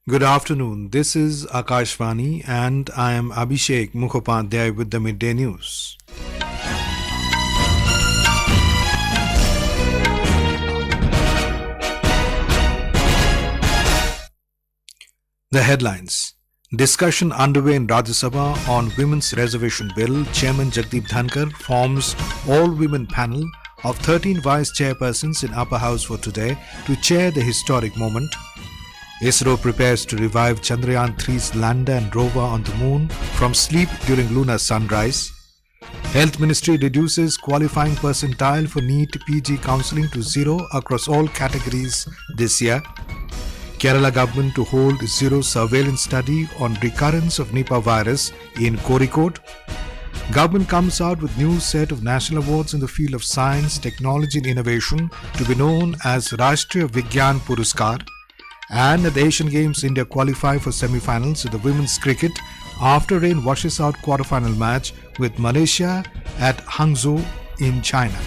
Good afternoon. This is Akashvani and I am Abhishek Mukhopadhyay with the Midday News. The headlines. Discussion underway in Rajya Sabha on Women's Reservation Bill. Chairman Jagdeep Dhankhar forms all-women panel of 13 Vice-Chairpersons in Upper House for today to chair the historic moment. ISRO prepares to revive Chandrayaan 3's Lander and Rover on the moon from sleep during lunar sunrise. Health Ministry reduces qualifying percentile for NEET PG Counselling to 0 across all categories this year. Kerala government to hold zero surveillance study on recurrence of Nipah virus in Kozhikode. Government comes out with new set of national awards in the field of science, technology and innovation to be known as Rashtriya Vigyan Puraskar. And at the Asian Games, India qualify for semifinals in the women's cricket after rain washes out quarterfinal match with Malaysia at Hangzhou in China.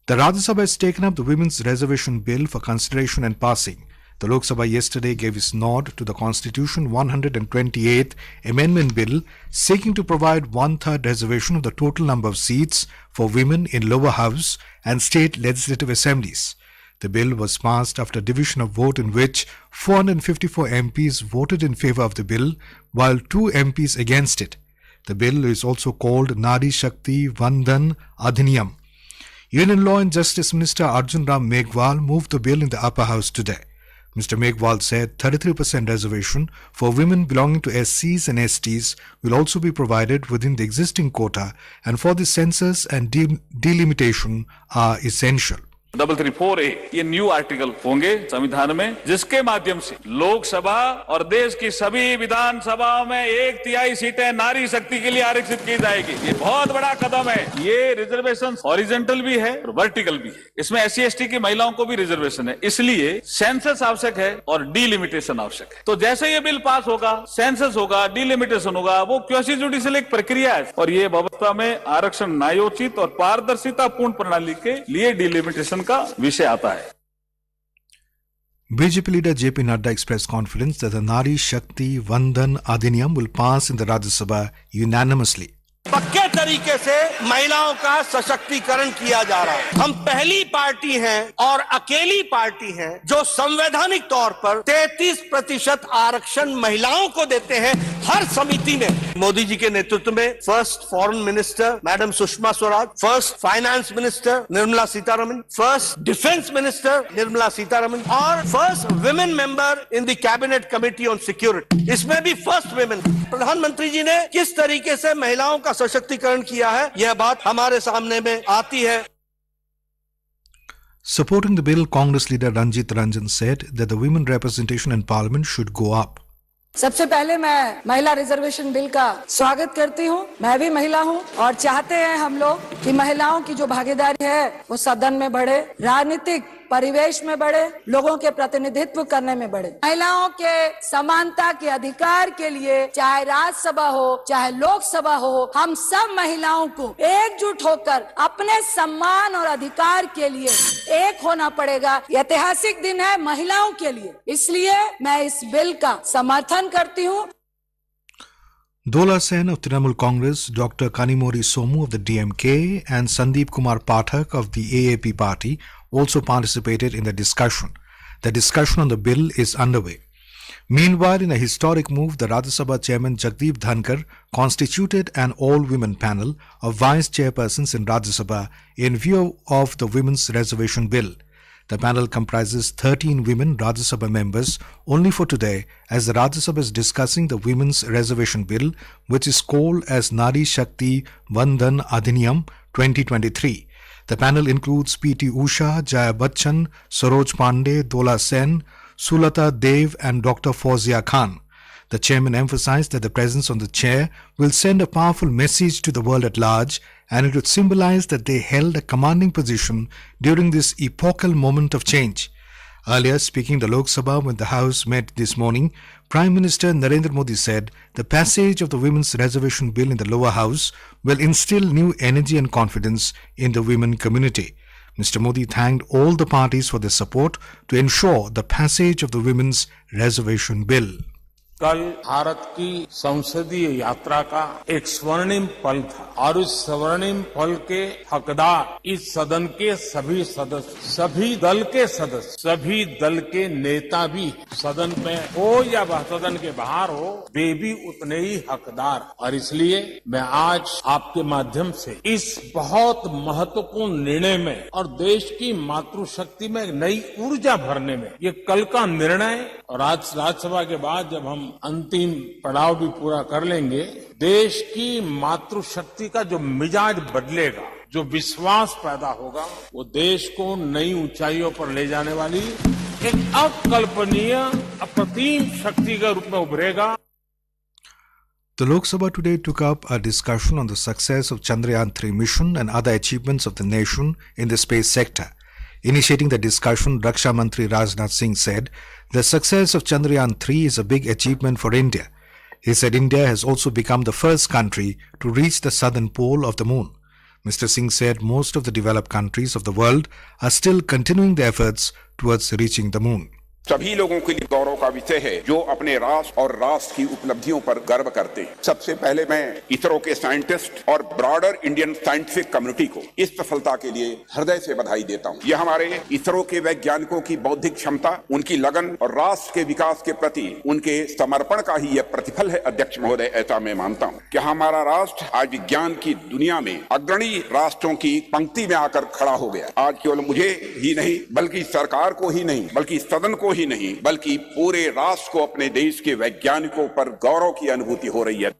The Rajya Sabha has taken up the Women's Reservation Bill for consideration and passing. The Lok Sabha yesterday gave its nod to the Constitution 128th Amendment Bill seeking to provide one-third reservation of the total number of seats for women in lower house and state legislative assemblies. The bill was passed after division of vote in which 454 MPs voted in favour of the bill while 2 MPs against it. The bill is also called Nari Shakti Vandhan Adhiniyam. Union Law and Justice Minister Arjun Ram Meghwal moved the bill in the upper house today. Mr. Meghwal said 33% reservation for women belonging to SCs and STs will also be provided within the existing quota and for the census and delimitation are essential. 334A ये new article होंगे संविधान में जिसके माध्यम से लोकसभा और देश की सभी विधानसभाओं में 1/3 सीटें नारी शक्ति के लिए आरक्षित की जाएगी। ये बहुत बड़ा कदम है। ये रिजर्वेशन हॉरिजॉन्टल भी है और वर्टिकल भी है। इसमें SC ST की महिलाओं को भी रिजर्वेशन है, इसलिए सेंसस आवश्यक है और डिलिमिटेशन आवश्यक है। तो जैसे ये बिल पास होगा, सेंसस होगा, डिलिमिटेशन होगा, वो क्वासी जुडिशियल एक प्रक्रिया है और ये व्यवस्था में आरक्षण न्यायोचित और पारदर्शिता पूर्ण प्रणाली के लिए डिलिमिटेशन का विषय आता है। BJP leader JP Nadda expressed confidence that the Nari Shakti Vandhan Adhiniyam will pass in the Rajya Sabha unanimously. पक्के तरीके से महिलाओं का सशक्तिकरण किया जा रहा है। हम पहली पार्टी हैं और अकेली पार्टी हैं जो संवैधानिक तौर पर 33% आरक्षण महिलाओं को देते हैं हर समिति में। मोदी जी के नेतृत्व में first foreign minister madam Sushma Swaraj, first finance minister Nirmala Sitharaman, first defence minister Nirmala Sitharaman और first women member in the cabinet committee on security, इसमें भी फर्स्ट वुमेन। प्रधानमंत्री जी ने किस तरीके से महिलाओं का सशक्तिकरण किया है, यह बात हमारे सामने में आती है। Supporting the bill, Congress leader Ranjit Ranjan said that the women representation in parliament should go up. सबसे पहले मैं महिला रिजर्वेशन बिल का स्वागत करती हूँ। मैं भी महिला हूँ और चाहते हैं हम लोग कि महिलाओं की जो भागीदारी है वो सदन में बढ़े, राजनीतिक परिवेश में बढ़े, लोगों के प्रतिनिधित्व करने में बढ़े। महिलाओं के समानता के अधिकार के लिए चाहे राज्यसभा हो चाहे लोकसभा हो, हम सब महिलाओं को एकजुट होकर अपने सम्मान और अधिकार के लिए एक होना पड़ेगा। ऐतिहासिक दिन है महिलाओं के लिए, इसलिए मैं इस बिल का समर्थन करती हूँ। Dola Sen of Trinamool Congress, Dr. Kanimori Somu of the DMK and Sandeep Kumar Pathak of the AAP party also participated in the discussion. The discussion on the bill is underway. Meanwhile, in a historic move, the Rajya Sabha chairman Jagdeep Dhankhar constituted an all-women panel of vice-chairpersons in Rajya Sabha in view of the Women's Reservation Bill. The panel comprises 13 women Rajya Sabha members only for today, as the Rajya Sabha is discussing the Women's Reservation Bill, which is called as Nari Shakti Vandhan Adhiniyam 2023. The panel includes P.T. Usha, Jaya Bachchan, Saroj Pandey, Dola Sen, Sulata Dev and Dr. Fauzia Khan. The chairman emphasized that the presence on the chair will send a powerful message to the world at large, and it would symbolize that they held a commanding position during this epochal moment of change. Earlier, speaking in the Lok Sabha when the House met this morning, Prime Minister Narendra Modi said the passage of the Women's Reservation Bill in the lower house will instill new energy and confidence in the women community. Mr. Modi thanked all the parties for their support to ensure the passage of the Women's Reservation Bill. कल भारत की संसदीय यात्रा का एक स्वर्णिम पल था और उस स्वर्णिम पल के हकदार इस सदन के सभी सदस्य, सभी दल के सदस्य, सभी दल के नेता भी सदन में हो या वह सदन के बाहर हो, वे भी उतने ही हकदार। और इसलिए मैं आज आपके माध्यम से इस बहुत महत्वपूर्ण निर्णय में और देश की मातृशक्ति में नई ऊर्जा भरने में ये कल का निर्णय और आज राज्यसभा के बाद जब हम अंतिम पड़ाव भी पूरा कर लेंगे, देश की मातृशक्ति का जो मिजाज बदलेगा, जो विश्वास पैदा होगा, वो देश को नई ऊंचाइयों पर ले जाने वाली एक अकल्पनीय अप्रतिम शक्ति के रूप में उभरेगा। The Lok Sabha today took up a discussion on the success of Chandrayaan 3 mission and other achievements of the nation in the space sector. Initiating the discussion, Raksha Mantri Rajnath Singh said, the success of Chandrayaan 3 is a big achievement for India. He said India has also become the first country to reach the southern pole of the moon. Mr. Singh said most of the developed countries of the world are still continuing their efforts towards reaching the moon. सभी लोगों के लिए गौरव का विषय है जो अपने राष्ट्र और राष्ट्र की उपलब्धियों पर गर्व करते हैं। सबसे पहले मैं इसरो के साइंटिस्ट और ब्रॉडर इंडियन साइंटिफिक कम्युनिटी को इस सफलता के लिए हृदय से बधाई देता हूं। यह हमारे इसरो के वैज्ञानिकों की बौद्धिक क्षमता, उनकी लगन और राष्ट्र के विकास के प्रति उनके समर्पण का ही यह प्रतिफल है। अध्यक्ष महोदय, ऐसा मैं मानता हूं कि हमारा राष्ट्र आज विज्ञान की दुनिया में अग्रणी राष्ट्रों की पंक्ति में आकर खड़ा हो गया। आज केवल मुझे ही नहीं बल्कि सरकार को ही नहीं बल्कि सदन को ही नहीं बल्कि पूरे राष्ट्र को अपने देश के वैज्ञानिकों पर गौरव की अनुभूति हो रही है।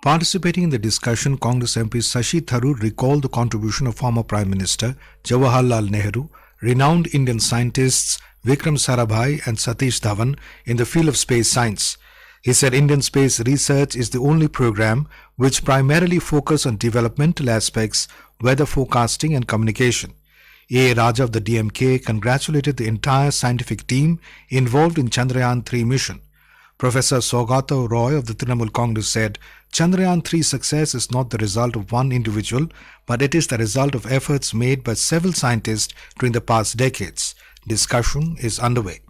Participating in the discussion, Congress MP Shashi Tharoor recalled the contribution of former Prime Minister Jawaharlal Nehru, renowned Indian scientists Vikram Sarabhai and Satish Dhawan in the field of space science. He said Indian space research is the only program which primarily focuses on developmental aspects, weather forecasting and communication. A. Raja of the DMK congratulated the entire scientific team involved in Chandrayaan 3 mission. Professor Saugata Roy of the Trinamool Congress said, Chandrayaan 3 success is not the result of one individual, but it is the result of efforts made by several scientists during the past decades. Discussion is underway.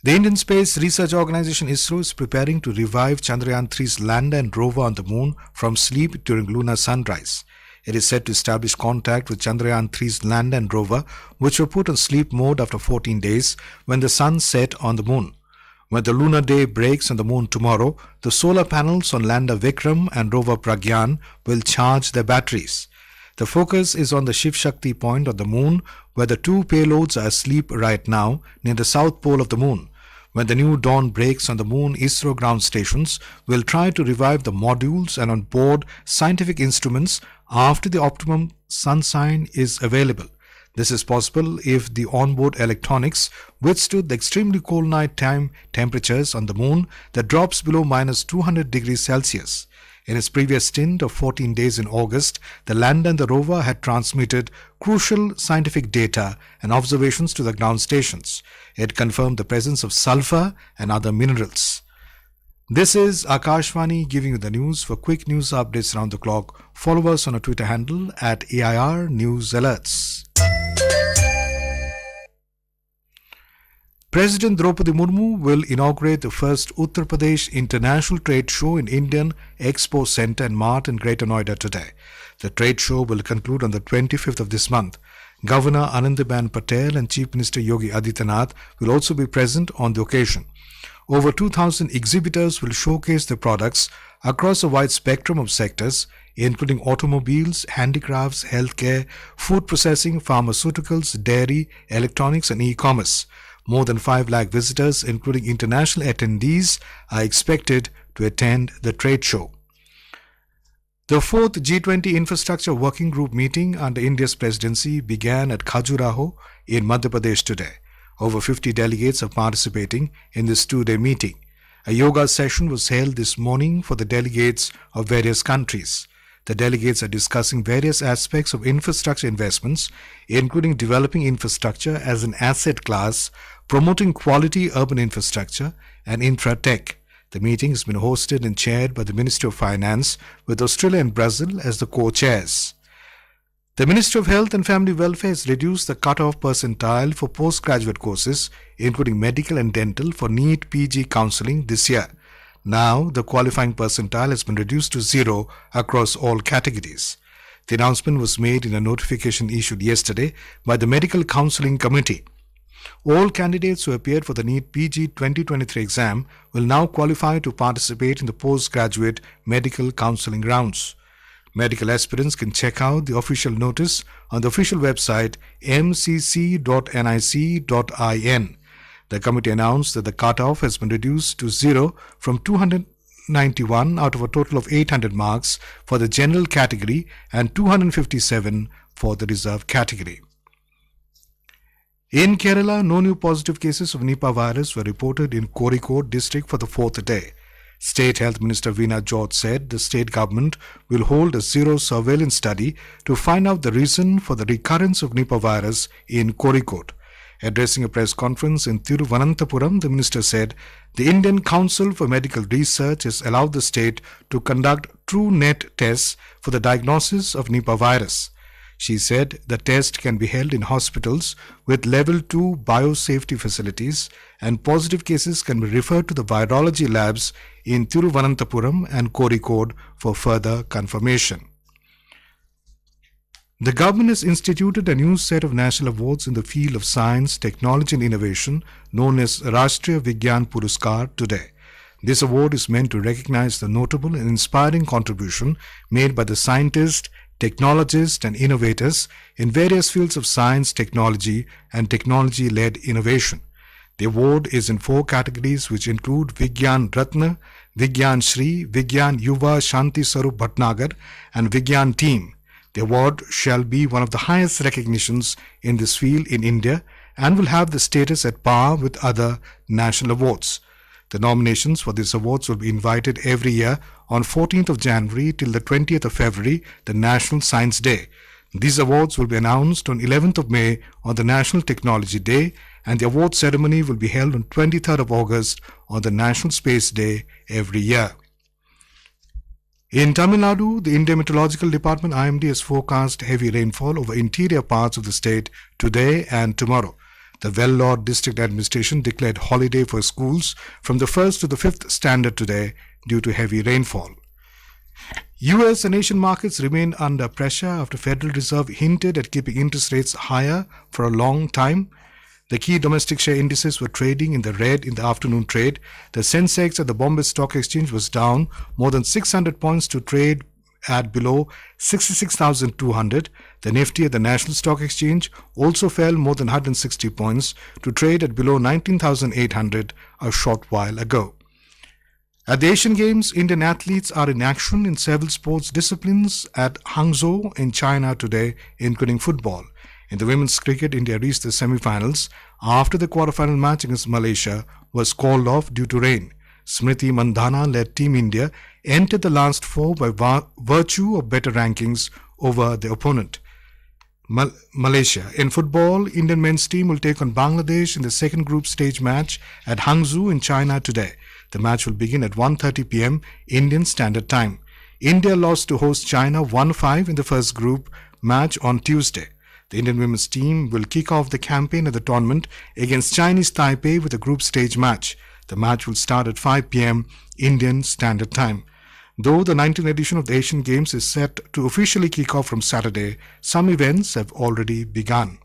The Indian Space Research Organisation ISRO is preparing to revive Chandrayaan 3's Lander and Rover on the moon from sleep during lunar sunrise. It is set to establish contact with Chandrayaan 3's Lander and Rover, which were put on sleep mode after 14 days when the sun set on the moon. When the lunar day breaks on the moon tomorrow, the solar panels on Lander Vikram and Rover Pragyan will charge their batteries. The focus is on the Shiv Shakti point on the moon, where the two payloads are asleep right now near the south pole of the moon. When the new dawn breaks on the moon, ISRO ground stations will try to revive the modules and on-board scientific instruments after the optimum sunshine is available. This is possible if the onboard electronics withstood the extremely cold night-time temperatures on the moon that drops below minus 200 degrees Celsius. In its previous stint of 14 days in August, the Lander and the rover had transmitted crucial scientific data and observations to the ground stations. It confirmed the presence of sulfur and other minerals. This is Akashvani giving you the news. For quick news updates around the clock, follow us on our Twitter handle at AIR News Alerts. President Draupadi Murmu will inaugurate the first Uttar Pradesh International Trade Show in Indian Expo Centre and Mart in Greater Noida today. The trade show will conclude on the 25th of this month. Governor Anandiben Patel and Chief Minister Yogi Adityanath will also be present on the occasion. Over 2,000 exhibitors will showcase their products across a wide spectrum of sectors, including automobiles, handicrafts, healthcare, food processing, pharmaceuticals, dairy, electronics and e-commerce. More than 5 lakh visitors, including international attendees, are expected to attend the trade show. The 4th G20 Infrastructure Working Group meeting under India's presidency began at Khajuraho in Madhya Pradesh today. Over 50 delegates are participating in this 2-day meeting. A yoga session was held this morning for the delegates of various countries. The delegates are discussing various aspects of infrastructure investments, including developing infrastructure as an asset class, promoting quality urban infrastructure, and infra-tech. The meeting has been hosted and chaired by the Ministry of Finance, with Australia and Brazil as the co-chairs. The Ministry of Health and Family Welfare has reduced the cut-off percentile for postgraduate courses, including medical and dental, for NEET PG Counselling this year. Now, the qualifying percentile has been reduced to 0 across all categories. The announcement was made in a notification issued yesterday by the Medical Counselling Committee. All candidates who appeared for the NEET PG 2023 exam will now qualify to participate in the postgraduate medical counselling rounds. Medical aspirants can check out the official notice on the official website mcc.nic.in. The committee announced that the cutoff has been reduced to 0 from 291 out of a total of 800 marks for the general category and 257 for the reserve category. In Kerala, no new positive cases of Nipah virus were reported in Kozhikode district for the fourth day. State Health Minister Veena George said the state government will hold a zero surveillance study to find out the reason for the recurrence of Nipah virus in Kozhikode. Addressing a press conference in Thiruvananthapuram, the minister said the Indian Council for Medical Research has allowed the state to conduct true net tests for the diagnosis of Nipah virus. She said the test can be held in hospitals with level 2 biosafety facilities, and positive cases can be referred to the virology labs in Thiruvananthapuram and Kozhikode for further confirmation. The government has instituted a new set of national awards in the field of science, technology and innovation known as Rashtriya Vigyan Puraskar today. This award is meant to recognize the notable and inspiring contribution made by the scientists, technologists and innovators in various fields of science, technology and technology-led innovation. The award is in 4 categories which include Vigyan Ratna, Vigyan Shri, Vigyan Yuva Shanti Sarup Bhatnagar and Vigyan Team. The award shall be one of the highest recognitions in this field in India and will have the status at par with other national awards. The nominations for these awards will be invited every year on 14th of January till the 20th of February, the National Science Day. These awards will be announced on 11th of May on the National Technology Day, and the award ceremony will be held on 23rd of August on the National Space Day every year. In Tamil Nadu, the Indian Meteorological Department IMD has forecast heavy rainfall over interior parts of the state today and tomorrow. The Vellore District Administration declared holiday for schools from the 1st to the 5th standard today due to heavy rainfall. US and Asian markets remain under pressure after Federal Reserve hinted at keeping interest rates higher for a long time. The key domestic share indices were trading in the red in the afternoon trade. The Sensex at the Bombay Stock Exchange was down more than 600 points to trade at below 66,200. The Nifty at the National Stock Exchange also fell more than 160 points to trade at below 19,800 a short while ago. At the Asian Games, Indian athletes are in action in several sports disciplines at Hangzhou in China today, including football. In the women's cricket, India reached the semifinals after the quarterfinal match against Malaysia was called off due to rain. Smriti Mandhana-led Team India entered the last 4 by virtue of better rankings over the opponent, Malaysia. In football, Indian men's team will take on Bangladesh in the second group stage match at Hangzhou in China today. The match will begin at 1:30 p.m. Indian Standard Time. India lost to host China 1-5 in the first group match on Tuesday. The Indian women's team will kick off the campaign at the tournament against Chinese Taipei with a group stage match. The match will start at 5 p.m. Indian Standard Time. Though the 19th edition of the Asian Games is set to officially kick off from Saturday, some events have already begun.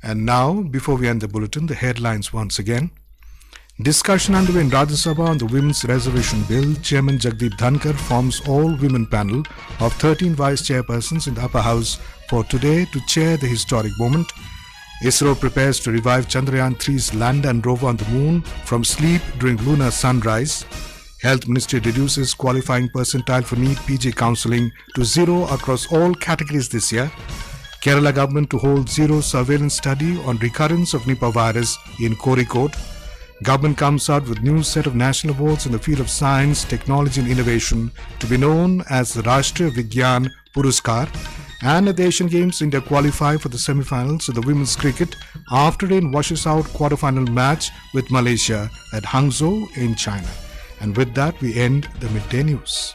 And now, before we end the bulletin, the headlines once again. Discussion underway in Rajya Sabha on the Women's Reservation Bill. Chairman Jagdeep Dhankhar forms all-women panel of 13 Vice-Chairpersons in the upper house for today to chair the historic moment. ISRO prepares to revive Chandrayaan 3's Lander and Rover on the moon from sleep during lunar sunrise. Health Ministry reduces qualifying percentile for NEET PG Counselling to 0 across all categories this year. Kerala government to hold zero surveillance study on recurrence of Nipah virus in Kozhikode. Government comes out with new set of national awards in the field of science, technology and innovation to be known as the Rashtriya Vigyan Puraskar. And at the Asian Games, India qualify for the semifinals of the women's cricket after rain washes out quarterfinal match with Malaysia at Hangzhou in China. And with that, we end the midday news.